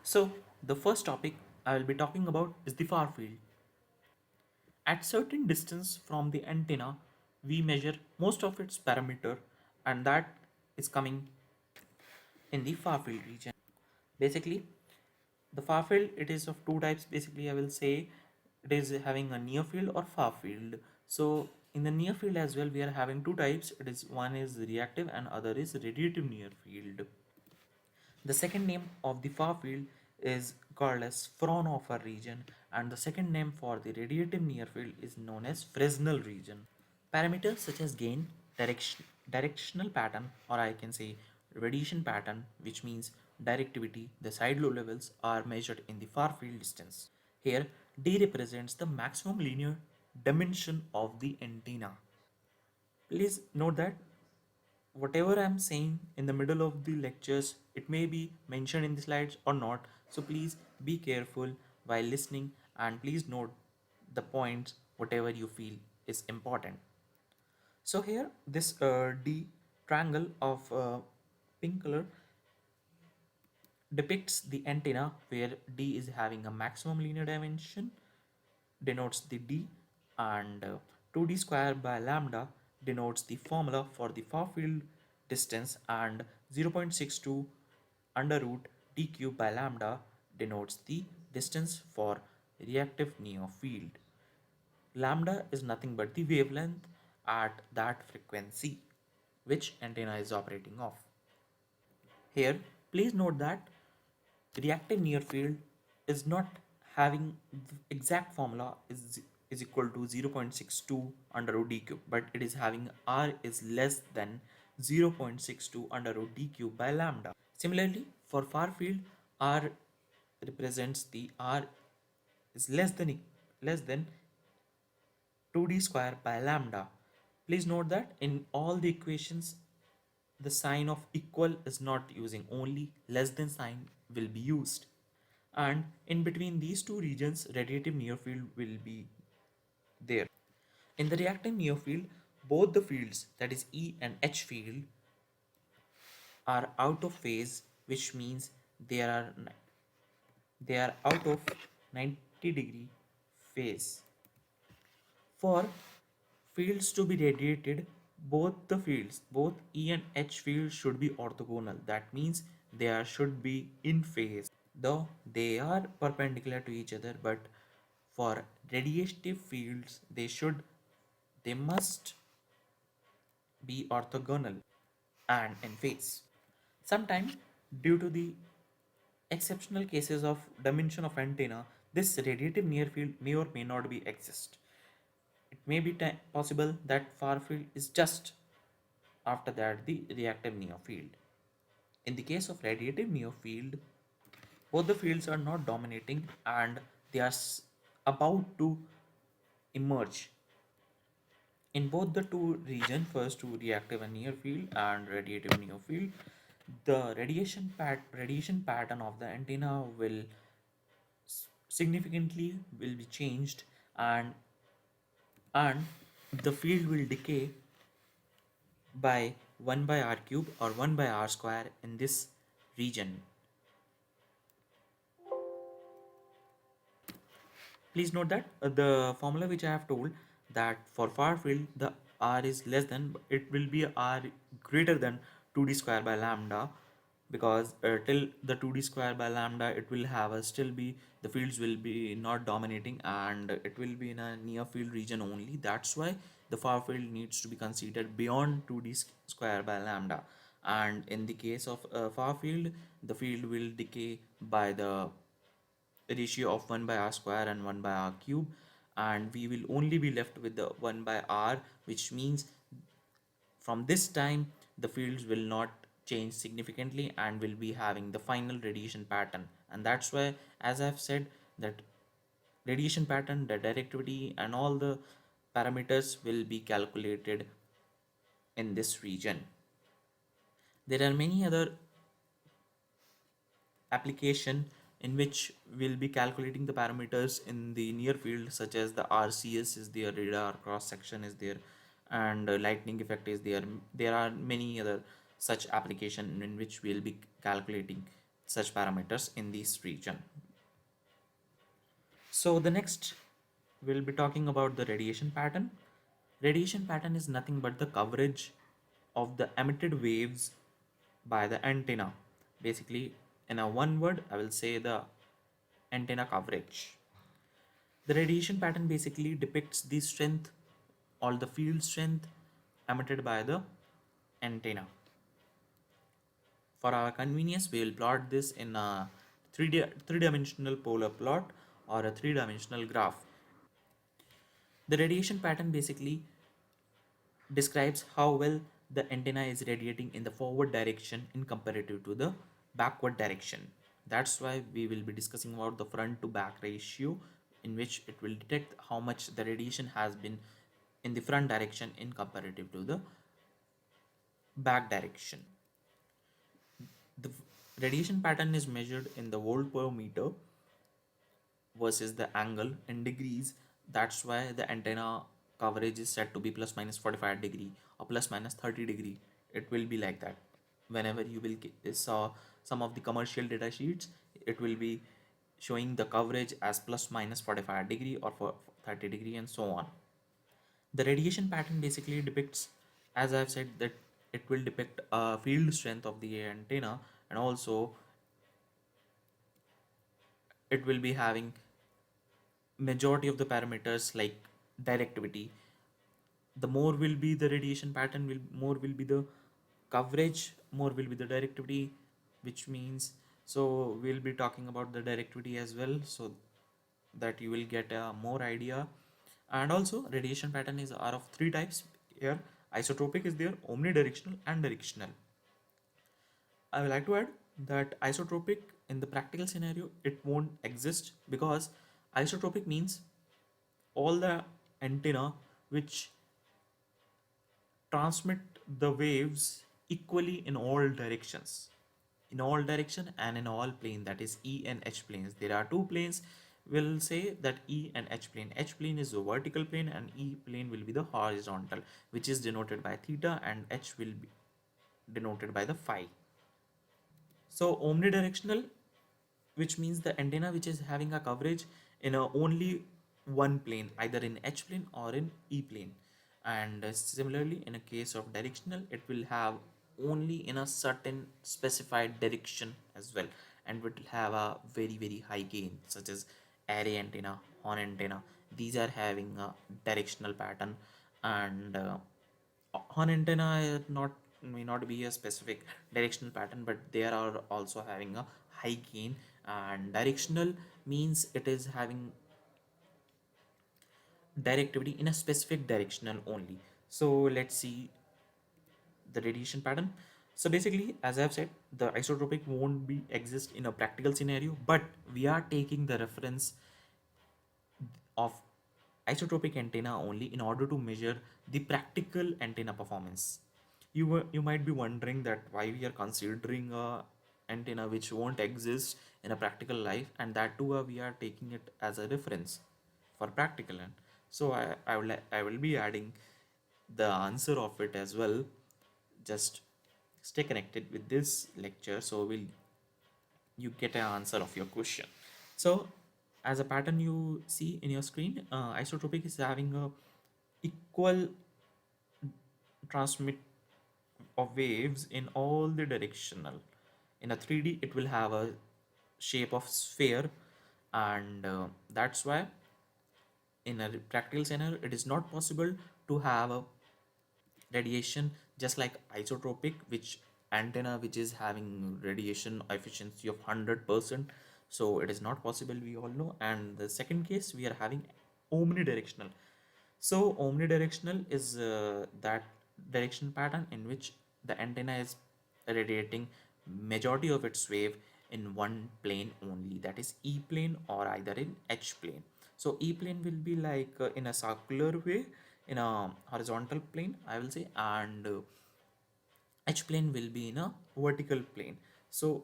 So, the first topic I will be talking about is the far field. At certain distance from the antenna, we measure most of its parameter, and that is coming in the far field region. Basically, the far field, it is of two types. Basically, I will say it is having a near field or far field. So in the near field as well, we are having two types. It is one is reactive and other is radiative near field. The second name of the far field is called as Fraunhofer region, and the second name for the radiative near field is known as Fresnel region. Parameters such as gain, directional pattern, or I can say radiation pattern, which means directivity, the side lobe levels are measured in the far field distance. Here, D represents the maximum linear dimension of the antenna. Please note that whatever I'm saying in the middle of the lectures, it may be mentioned in the slides or not. So please be careful while listening and please note the points, whatever you feel is important. So here, this D triangle of pink color depicts the antenna where D is having a maximum linear dimension, denotes the D, and 2D square by lambda denotes the formula for the far field distance, and 0.62 under root D cube by lambda denotes the distance for reactive near field. Lambda is nothing but the wavelength at that frequency which antenna is operating off. Here, please note that reactive near field is not having the exact formula is equal to 0.62 under root d cube, but it is having r is less than 0.62 under root d cube by lambda. Similarly, for far field, r represents the r is less than 2d square by lambda. Please note that in all the equations, the sign of equal is not using, only less than sign will be used. And in between these two regions, radiative near field will be there. In the reactive near field, both the fields, that is E and H field, are out of phase, which means they are they are out of 90-degree phase. For fields to be radiated, both E and H fields should be orthogonal. That means should be in phase. Though they are perpendicular to each other, but for radiative fields, they must be orthogonal and in phase. Sometimes, due to the exceptional cases of dimension of antenna, this radiative near field may or may not be exist. It may be possible that far field is just after that the reactive near field. In the case of radiative near field, both the fields are not dominating and they are about to emerge. In both the two regions, first to reactive and near field and radiative near field, the radiation pattern of the antenna will significantly will be changed, and the field will decay by 1 by r cube or 1 by r square in this region. Please note that the formula which I have told, that for far field the r is less than, it will be r greater than 2d square by lambda, because till the 2d square by lambda it will have a still be the fields will be not dominating and it will be in a near field region only. That's why the far field needs to be considered beyond 2d square by lambda, and in the case of far field, the field will decay by the ratio of 1 by r square and 1 by r cube, and we will only be left with the 1 by r, which means from this time the fields will not change significantly and will be having the final radiation pattern. And that's why, as I've said, that radiation pattern, the directivity and all the parameters will be calculated in this region. There are many other application in which we'll be calculating the parameters in the near field, such as the RCS is there, radar cross section is there, and lightning effect is there. There are many other such application in which we'll be calculating such parameters in this region. So the next we'll be talking about the radiation pattern. Radiation pattern is nothing but the coverage of the emitted waves by the antenna. Basically, in a one word, I will say the antenna coverage. The radiation pattern basically depicts the strength or the field strength emitted by the antenna. For our convenience, we will plot this in a three-dimensional polar plot or a three-dimensional graph. The radiation pattern basically describes how well the antenna is radiating in the forward direction in comparative to the backward direction. That's why we will be discussing about the front to back ratio, in which it will detect how much the radiation has been in the front direction in comparative to the back direction. The radiation pattern is measured in the volt per meter versus the angle in degrees. That's why the antenna coverage is set to be plus minus 45 degree or plus minus 30 degree. It will be like that. Whenever you will saw some of the commercial data sheets, it will be showing the coverage as plus minus 45 degree or for 30 degree and so on. The radiation pattern basically depicts, as I've said, that it will depict a field strength of the antenna, and also it will be having majority of the parameters like directivity. The more will be the radiation pattern, will more will be the coverage, more will be the directivity, which means, so we'll be talking about the directivity as well, so that you will get a more idea. And also radiation pattern is are of three types here. Isotropic is there, omnidirectional and directional. I would like to add that isotropic in the practical scenario it won't exist, because isotropic means all the antenna which transmit the waves equally in all directions, and in all plane, that is E and H planes. There are two planes. We'll say that E and H plane. H plane is the vertical plane and E plane will be the horizontal, which is denoted by theta, and H will be denoted by the phi. So omnidirectional, which means the antenna which is having a coverage in a only one plane, either in H plane or in E plane. And similarly, in a case of directional, it will have only in a certain specified direction as well, and it will have a very high gain, such as array antenna, horn antenna. These are having a directional pattern, and horn antenna not may not be a specific directional pattern, but they are also having a high gain. And directional means it is having directivity in a specific directional only. So let's see the radiation pattern. So basically, as I've said, the isotropic won't be exist in a practical scenario, but we are taking the reference of isotropic antenna only in order to measure the practical antenna performance. You might be wondering that why we are considering a antenna which won't exist in a practical life, and that too we are taking it as a reference for practical end. So I will be adding the answer of it as well. Just stay connected with this lecture, so will you get an answer of your question. So as a pattern you see in your screen, isotropic is having a equal transmit of waves in all the directional. In a 3D it will have a shape of sphere, and that's why in a practical scenario it is not possible to have a radiation just like isotropic, which antenna which is having radiation efficiency of 100%. So it is not possible, we all know. And the second case, we are having omnidirectional. So omnidirectional is that direction pattern in which the antenna is radiating majority of its wave in one plane only, that is E plane or either in H plane. So E plane will be like in a circular way, in a horizontal plane, I will say, and H plane will be in a vertical plane. So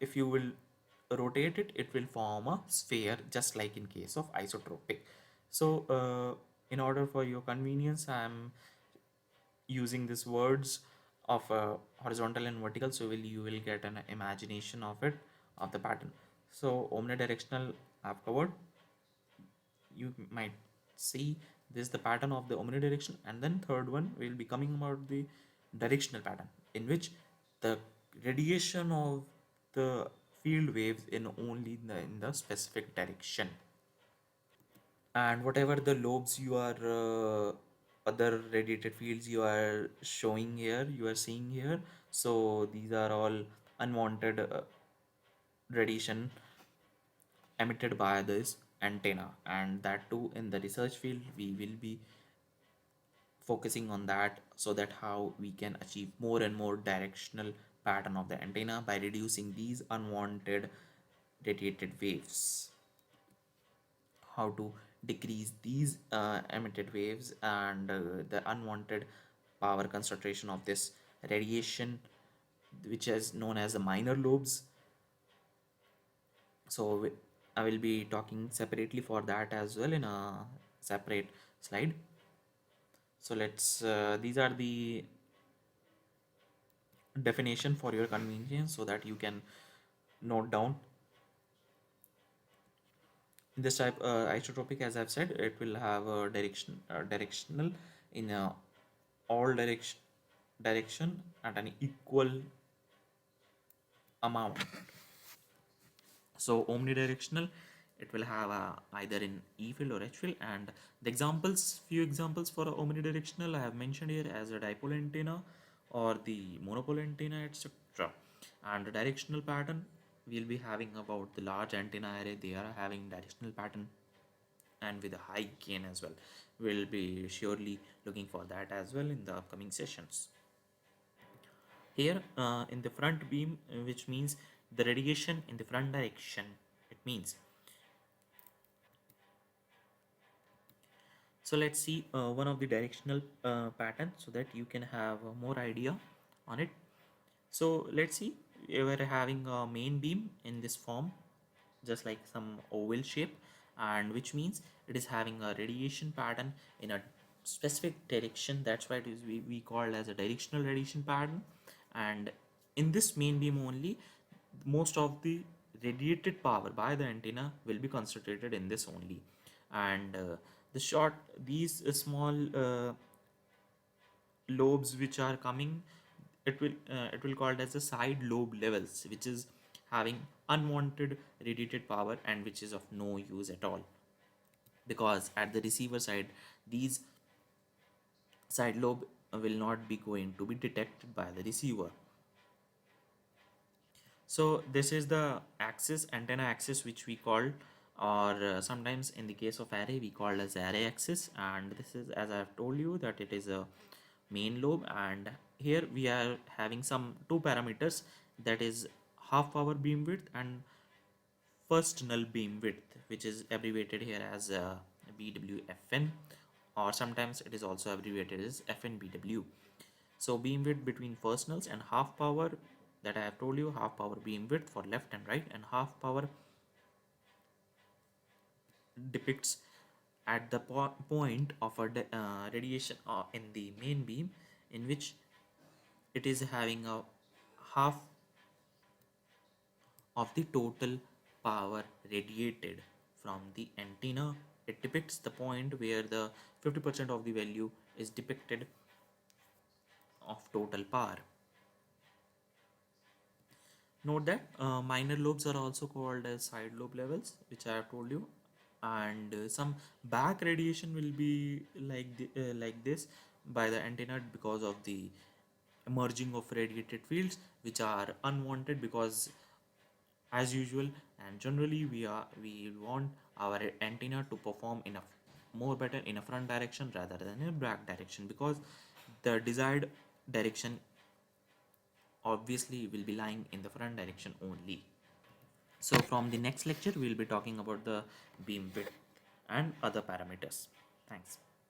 if you will rotate it, it will form a sphere, just like in case of isotropic. So in order for your convenience, I am using these words of horizontal and vertical, so you will get an imagination of it. of the pattern. So omnidirectional I've covered. You might see this the pattern of the omnidirectional, and then third one will be coming about the directional pattern, in which the radiation of the field waves in only in the specific direction, and whatever the lobes you are other radiated fields you are showing here, you are seeing here, so these are all unwanted radiation emitted by this antenna, and that too in the research field we will be focusing on that, so that how we can achieve more and more directional pattern of the antenna by reducing these unwanted radiated waves, how to decrease these emitted waves and the unwanted power concentration of this radiation, which is known as the minor lobes. So I will be talking separately for that as well in a separate slide. So let's these are the definition for your convenience, so that you can note down. In this type isotropic, as I've said, it will have a directional in all direction at an equal amount. So omnidirectional, it will have either in E field or H field, and the examples, few examples for a omnidirectional I have mentioned here as a dipole antenna or the monopole antenna, etc. And the directional pattern, we'll be having about the large antenna array, they are having directional pattern and with a high gain as well. We'll be surely looking for that as well in the upcoming sessions. Here in the front beam, which means the radiation in the front direction, it means. So let's see one of the directional pattern, so that you can have more idea on it. So let's see, we're having a main beam in this form, just like some oval shape, and which means it is having a radiation pattern in a specific direction. That's why it is we call as a directional radiation pattern. And in this main beam only, most of the radiated power by the antenna will be concentrated in this only. And the short, these small lobes which are coming, it will called as the side lobe levels, which is having unwanted radiated power and which is of no use at all, because at the receiver side these side lobe will not be going to be detected by the receiver. So this is the axis, antenna axis, which we call, or sometimes in the case of array we call as array axis, and this is, as I have told you, that it is a main lobe. And here we are having some two parameters, that is half power beam width and first null beam width, which is abbreviated here as BWFN, or sometimes it is also abbreviated as FNBW. So beam width between first nulls and half power, that I have told you, half power beam width for left and right, and half power depicts at the point of a radiation in the main beam, in which it is having a half of the total power radiated from the antenna. It depicts the point where the 50% of the value is depicted of total power. Note that minor lobes are also called as side lobe levels, which I have told you, and some back radiation will be like this by the antenna because of the emerging of radiated fields which are unwanted, because as usual and generally we want our antenna to perform in a more better in a front direction rather than in a back direction, because the desired direction obviously will be lying in the front direction only. So from the next lecture we'll be talking about the beam width and other parameters. Thanks.